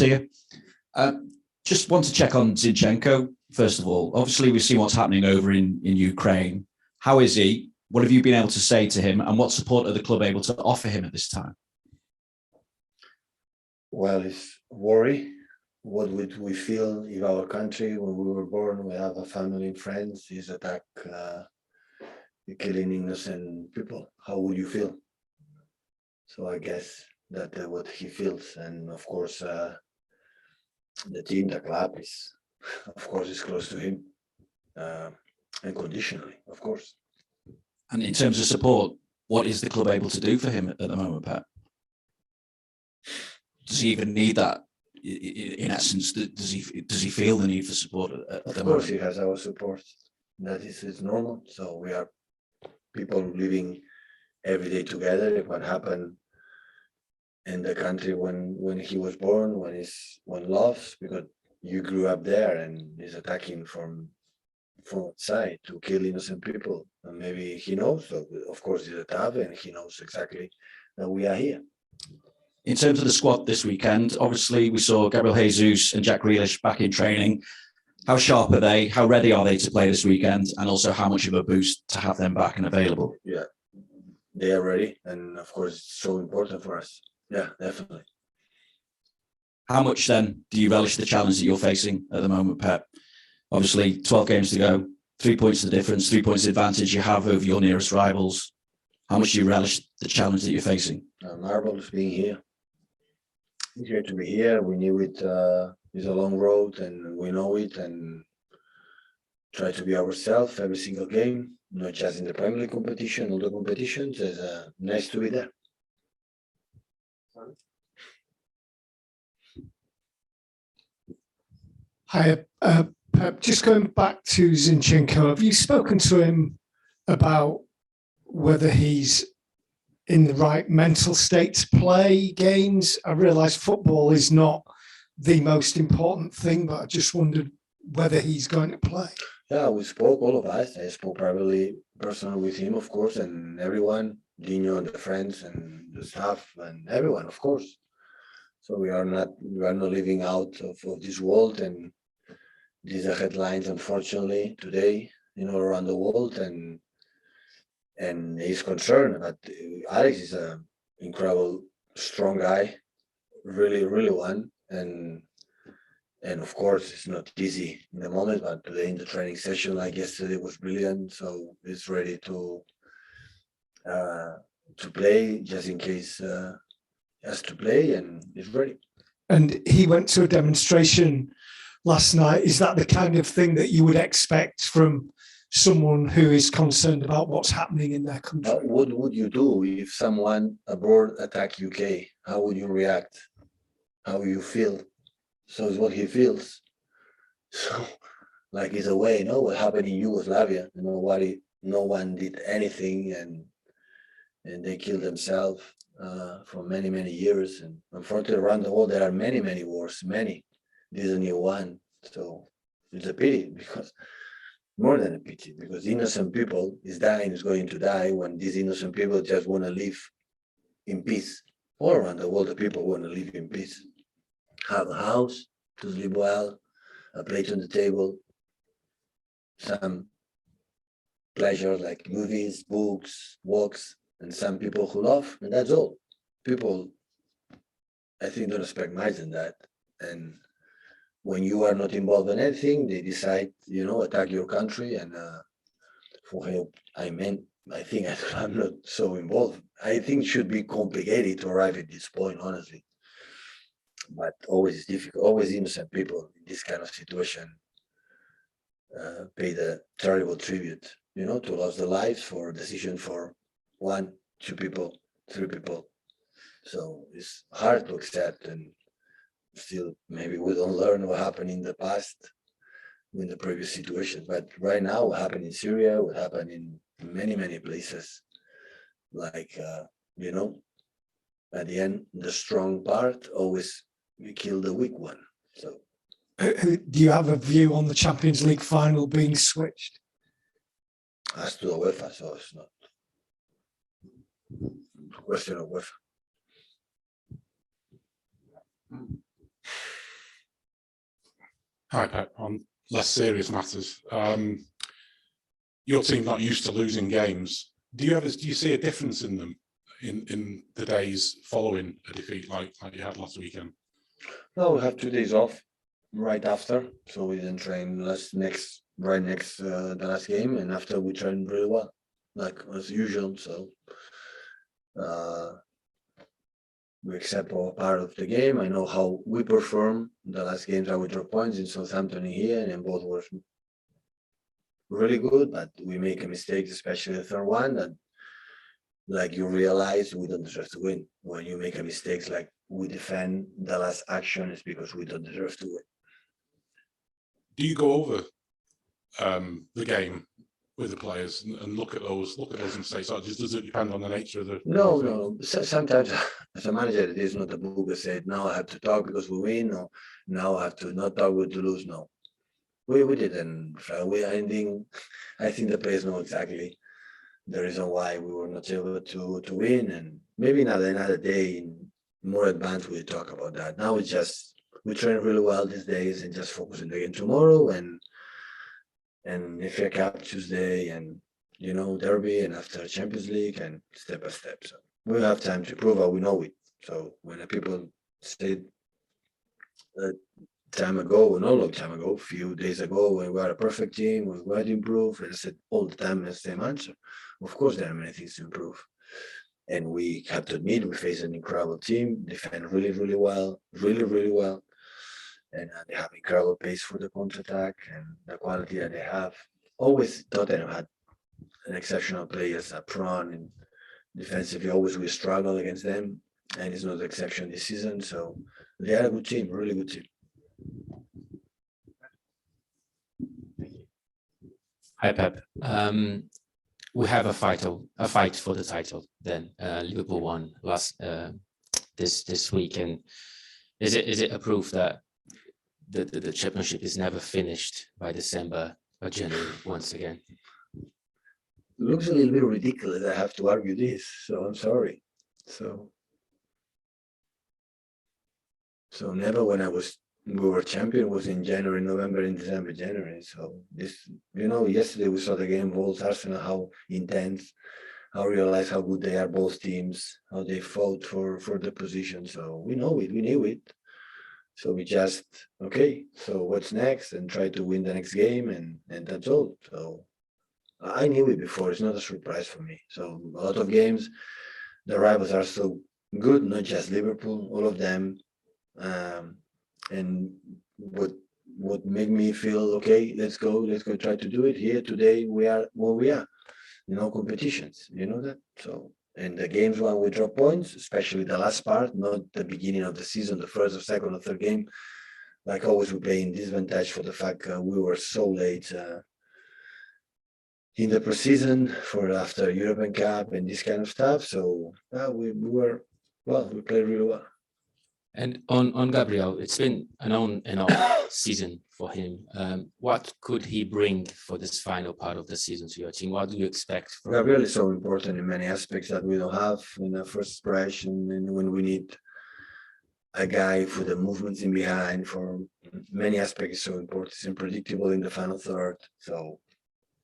to you. Just want to check on Zinchenko, first of all. Obviously, we've seen what's happening over in Ukraine. How is he? What have you been able to say to him? And what support are the club able to offer him at this time? Well, it's worry. What would we feel if our country, when we were born, we have a family and friends, is attacked, killing innocent people? How would you feel? So I guess that's what he feels. And of course, the team, the club is, of course, is close to him, unconditionally, of course. And in terms of support, what is the club able to do for him at the moment, Pep? Does he even need that? In essence, does he feel the need for support at the moment? Of course, he has our support. That is normal. So we are people living every day together. What happened in the country when he was born, when loves, because you grew up there and he's attacking from outside to kill innocent people. And maybe he knows. So of course, he's a tough, and he knows exactly that we are here. In terms of the squad this weekend, obviously we saw Gabriel Jesus and Jack Grealish back in training. How sharp are they? How ready are they to play this weekend? And also how much of a boost to have them back and available? Yeah, they are ready. And of course, it's so important for us. Yeah, definitely. How much then do you relish the challenge that you're facing at the moment, Pep? Obviously, 12 games to go, 3 points the difference, 3 points advantage you have over your nearest rivals. How much do you relish the challenge that you're facing? Marvelous being here. It's great to be here. We knew it is a long road, and we know it, and try to be ourselves every single game, not just in the Premier League competition, all the competitions. It's nice to be there. Hi, Pep, just going back to Zinchenko, have you spoken to him about whether he's in the right mental state to play games? I realise football is not the most important thing, but I just wondered whether he's going to play. Yeah, we spoke, all of us. I spoke privately, personally with him, of course, and everyone, Dino and the friends and the staff and everyone, of course. So we are not living out of this world, and these are headlines, unfortunately, today, around the world, and he's concerned. But Aleks is an incredible, strong guy, really, really one, and of course it's not easy in the moment. But today in the training session, like yesterday, was brilliant. So he's ready to play just in case he has to play, and he's ready. And he went to a demonstration last night. Is that the kind of thing that you would expect from someone who is concerned about what's happening in their country? What would you do if someone abroad attack UK? How would you react? How you feel? So it's what he feels. So, like, it's a way, what happened in Yugoslavia? No one did anything, and they killed themselves for many, many years. And unfortunately, around the world, there are many, many wars. Many. This is a new one. So it's a pity, because more than a pity, because innocent people is going to die, when these innocent people just want to live in peace. All around the world, the people want to live in peace. Have a house to sleep well, a plate on the table, some pleasure like movies, books, walks, and some people who love, and that's all. People, I think, don't expect much than that. And when you are not involved in anything, they decide, attack your country. And for help, I think I'm not so involved. I think it should be complicated to arrive at this point, honestly. But always difficult, always innocent people in this kind of situation pay the terrible tribute, to lose their lives for a decision for 1, 2 people, 3 people. So it's hard to accept, and still maybe we don't learn what happened in the past, in the previous situations. But right now, what happened in Syria, what happened in many, many places, like, at the end, the strong part always we kill the weak one. So, Do you have a view on the Champions League final being switched? as to the UEFA, so it's not a question of UEFA. Hi, Pep. On less serious matters, your team not used to losing games. Do you see a difference in them in the days following a defeat like you had last weekend? No, we have 2 days off right after, so we didn't train right next the last game, and after we trained really well, like as usual. So we accept our part of the game. I know how we perform. The last games I would drop points in Southampton here, and both were really good, but we make a mistake, especially the third one, that like you realize we don't deserve to win. When you make a mistake, like we defend the last action, it's because we don't deserve to win. Do you go over the game with the players and look at those mistakes? Or does it depend on the nature of the? No. Sometimes as a manager, it is not a book that said, now I have to talk because we win, or now I have to not talk to lose. No, we didn't. I think the players know exactly the reason why we were not able to win, and maybe another day in more advance we'll talk about that. Now it's just we train really well these days and just focus on the game tomorrow and FA Cup Tuesday and Derby, and after Champions League, and step by step. So we have time to prove how we know it. So when the people said time ago, not a long time ago, a few days ago, when we were a perfect team, we were to improve, and I said all the time the same answer. Of course, there are many things to improve. And we have to admit, we face an incredible team, defend really, really well, really, really well. And they have incredible pace for the counter-attack and the quality that they have. Always Tottenham had an exceptional players up front, and defensively always we struggle against them, and it's not the exception this season. So they are a good team, really good team. Hi, Pep. We have a fight for the title. Then Liverpool won this week, and is it a proof that the championship is never finished by December or January once again? It looks a little bit ridiculous. I have to argue this, so I'm sorry. So never when we were champion was in January, November, and December, January. So this, yesterday we saw the game, Wolves, Arsenal, how intense, how realize how good they are, both teams, how they fought for the position. So we know it, we knew it. So we just, okay, so what's next? And try to win the next game, and that's all. So I knew it before, it's not a surprise for me. So a lot of games, the rivals are so good, not just Liverpool, all of them. And what made me feel, okay, let's go try to do it here today. We are where we are, competitions, that. So, and the games when we drop points, especially the last part, not the beginning of the season, the first or second or third game, like always we play in disadvantage for the fact we were so late in the preseason for after European Cup and this kind of stuff. So we played really well. And on Gabriel, it's been an on and off season for him. What could he bring for this final part of the season to your team? What do you expect from Gabriel is so important in many aspects that we don't have in the first splash, and when we need a guy for the movements in behind, for many aspects, so important. It's unpredictable in the final third. So,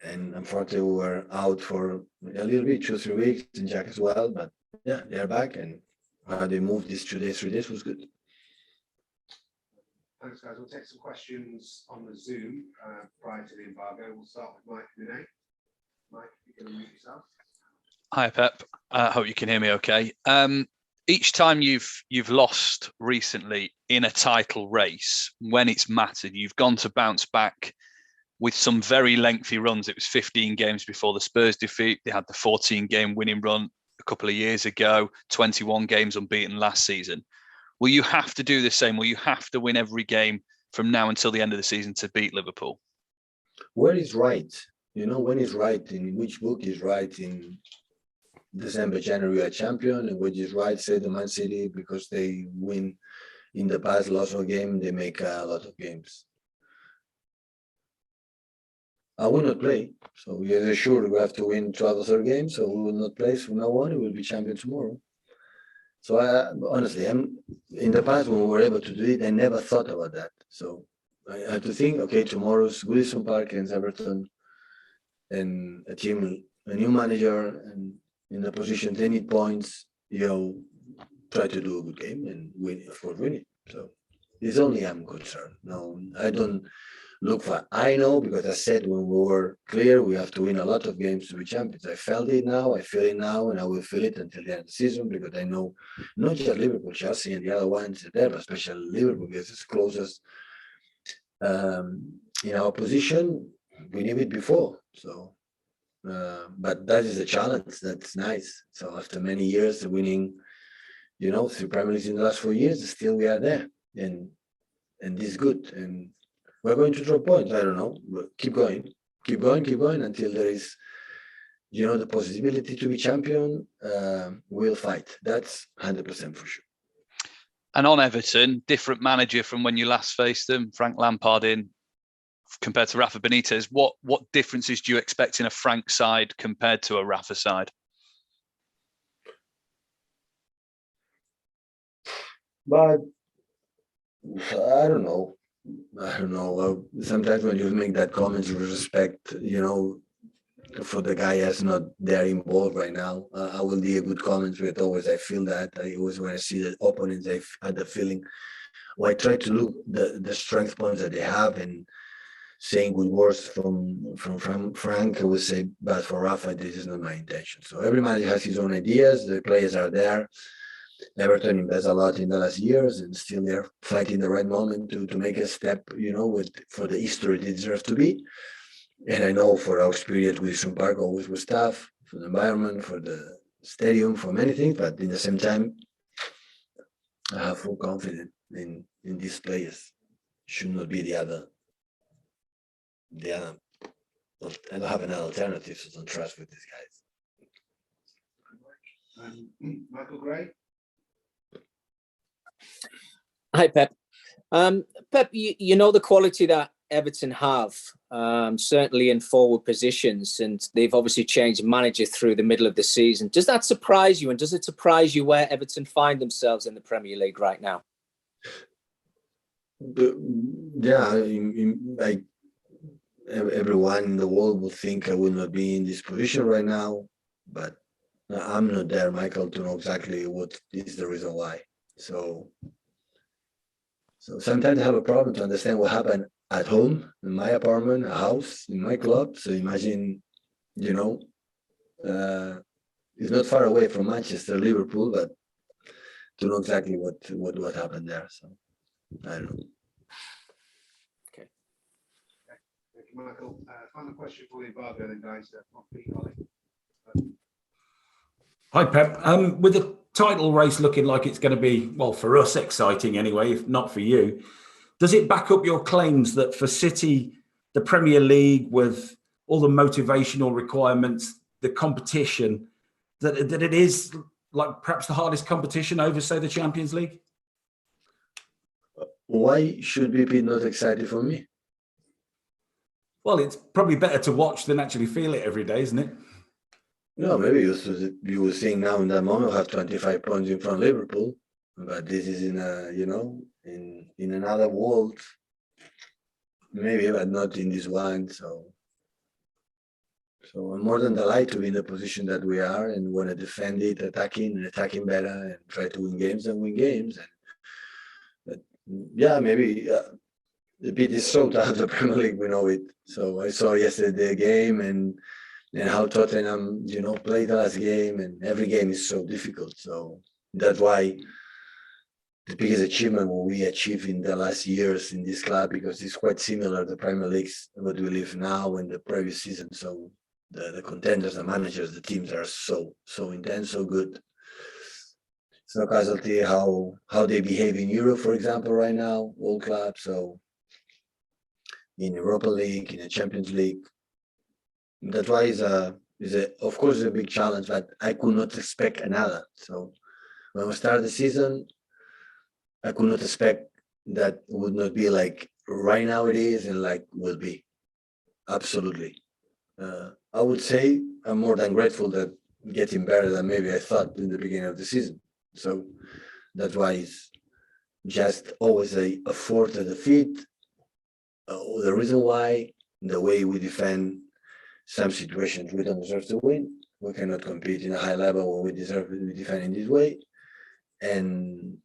and unfortunately we were out for a little bit, 2-3 weeks, and Jack as well. But yeah, they are back, and how they moved these 2 days, 3 days was good. Thanks, guys. We'll take some questions on the Zoom prior to the embargo. We'll start with Mike Minay. Mike, you can unmute yourself. Hi, Pep. Hope you can hear me okay. Each time you've lost recently in a title race, when it's mattered, you've gone to bounce back with some very lengthy runs. It was 15 games before the Spurs defeat. They had the 14-game winning run a couple of years ago, 21 games unbeaten last season. Will you have to do the same? Will you have to win every game from now until the end of the season to beat Liverpool? Where is right? When is right? In which book is right? In December, January, a champion, and which is right? Say the Man City, because they win in the past, lost a game, they make a lot of games. I will not play. So we are sure we have to win 12 or 13 games. So we will not play from now on. We will be champion tomorrow. So honestly, in the past when we were able to do it, I never thought about that. So I have to think, okay, tomorrow's Goodison Park against Everton, and a team, a new manager, and in the position they need points, try to do a good game and win, of course, win it. So it's only I'm concerned. No, I don't look for. I know, because I said when we were clear, we have to win a lot of games to be champions. I felt it now, I feel it now, and I will feel it until the end of the season, because I know not just Liverpool, Chelsea, and the other ones are there, but especially Liverpool, because it's closest in our position. We knew it before, so. But that is a challenge. That's nice. So after many years of winning, 3 Premier Leagues in the last 4 years, still we are there, and this is good. And we're going to drop points. I don't know, but keep going until there is, the possibility to be champion. We'll fight. That's 100% for sure. And on Everton, different manager from when you last faced them, Frank Lampard in, compared to Rafa Benitez. What differences do you expect in a Frank side compared to a Rafa side? But I don't know. Sometimes when you make that comment with respect, for the guy that's not there involved right now, I will give good comments, but always I feel that. I always, when I see the opponents, I had the feeling, I try to look the strength points that they have, and saying good words from Frank, I would say, but for Rafa, this is not my intention. So every manager has his own ideas. The players are there. Everton invests a lot in the last years, and still they're fighting the right moment to make a step, for the history they deserve to be. And I know for our experience with Goodison Park always was tough, for the environment, for the stadium, for many things, but in the same time, I have full confidence in these players. Should not be the other. I don't have another alternative, so don't trust with these guys. Michael Gray. Hi, Pep. Pep, you know the quality that Everton have, certainly in forward positions, and they've obviously changed manager through the middle of the season. Does that surprise you, and does it surprise you where Everton find themselves in the Premier League right now? Everyone in the world would think I would not be in this position right now, but I'm not there, Michael, to know exactly what is the reason why. So sometimes I have a problem to understand what happened at home, in my apartment, a house, in my club. So imagine, it's not far away from Manchester, Liverpool, but to know exactly what happened there. So I don't know. Okay. Thank you, Michael. Final question for the embargo then, guys. Hi, Pep. With the title race looking like it's going to be, well, for us, exciting anyway, if not for you, does it back up your claims that for City, the Premier League, with all the motivational requirements, the competition, that it is like perhaps the hardest competition over, say, the Champions League? Why should we be not excited for me? Well, it's probably better to watch than actually feel it every day, isn't it? No, maybe you will think now in that moment have 25 points in front of Liverpool, but this is in a in another world, maybe, but not in this one. So I'm more than delighted to be in the position that we are, and want to defend it, attacking better, and try to win games. But yeah, maybe the bit is so out of the Premier League, we know it. So I saw yesterday the game and how Tottenham, played the last game, and every game is so difficult. So that's why the biggest achievement what we achieved in the last years in this club, because it's quite similar to the Premier Leagues, what we live now and the previous season. So the contenders, the managers, the teams are so intense, so good. It's no casualty how they behave in Europe, for example, right now, all clubs. So in Europa League, in the Champions League, that's why of course a big challenge, but I could not expect another. So when we started the season, I could not expect that would not be like right now it is, and like will be. Absolutely. I would say I'm more than grateful that getting better than maybe I thought in the beginning of the season. So that's why it's just always a fourth of defeat, the reason why the way we defend some situations we don't deserve to win. We cannot compete in a high level when we deserve to defend in this way, and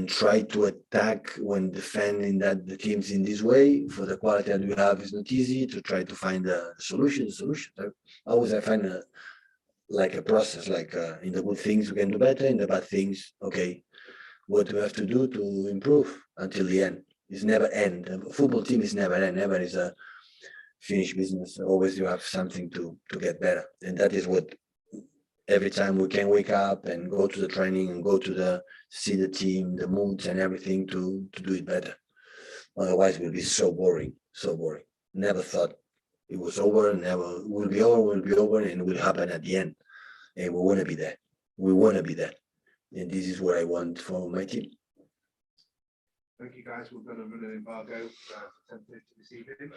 try to attack when defending that the teams in this way for the quality that we have is not easy to try to find the solution. Always I find a process, in the good things we can do better, in the bad things, okay, what do we have to do to improve until the end? It's never end. A football team is never end. Never is a finished business. Always you have something to get better, and that is what every time we can wake up and go to the training and go to see the team, the moods and everything to do it better. Otherwise, it will be so boring, so boring. Never thought it was over. Never will be over, and it will happen at the end. And we want to be there. We want to be there, and this is what I want for my team. Thank you, guys. We're going to run an embargo for 10:30 this evening.